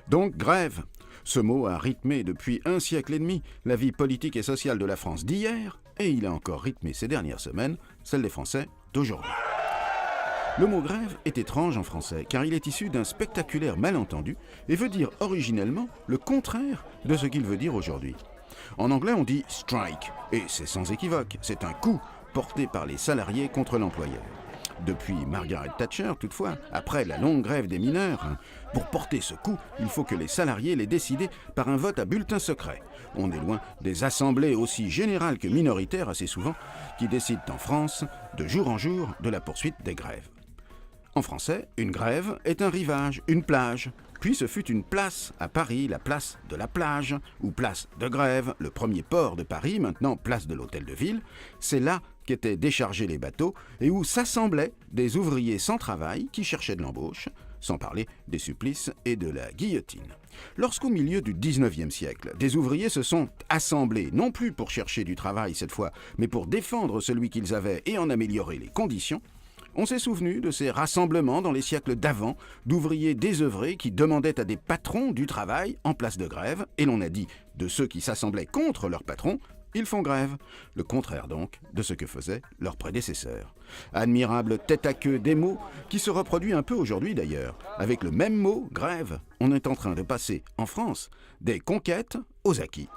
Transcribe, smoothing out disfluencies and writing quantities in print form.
Donc grève. Ce mot a rythmé depuis un siècle et demi la vie politique et sociale de la France d'hier, et il a encore rythmé ces dernières semaines celle des Français d'aujourd'hui. Le mot grève est étrange en français car il est issu d'un spectaculaire malentendu et veut dire originellement le contraire de ce qu'il veut dire aujourd'hui. En anglais on dit strike, et c'est sans équivoque, c'est un coup porté par les salariés contre l'employeur. Depuis Margaret Thatcher, toutefois, après la longue grève des mineurs, pour porter ce coup, il faut que les salariés l'aient décidé par un vote à bulletin secret. On est loin des assemblées aussi générales que minoritaires, assez souvent, qui décident en France, de jour en jour, de la poursuite des grèves. En français, une grève est un rivage, une plage. Puis ce fut une place à Paris, la place de la plage, ou place de Grève, le premier port de Paris, maintenant place de l'hôtel de ville. C'est là qu'étaient déchargés les bateaux et où s'assemblaient des ouvriers sans travail qui cherchaient de l'embauche, sans parler des supplices et de la guillotine. Lorsqu'au milieu du 19e siècle, des ouvriers se sont assemblés, non plus pour chercher du travail cette fois, mais pour défendre celui qu'ils avaient et en améliorer les conditions, on s'est souvenu de ces rassemblements dans les siècles d'avant, d'ouvriers désœuvrés qui demandaient à des patrons du travail en place de grève, et l'on a dit de ceux qui s'assemblaient contre leurs patrons, ils font grève. Le contraire donc de ce que faisaient leurs prédécesseurs. Admirable tête-à-queue des mots qui se reproduit un peu aujourd'hui d'ailleurs. Avec le même mot, grève, on est en train de passer, en France, des conquêtes aux acquis.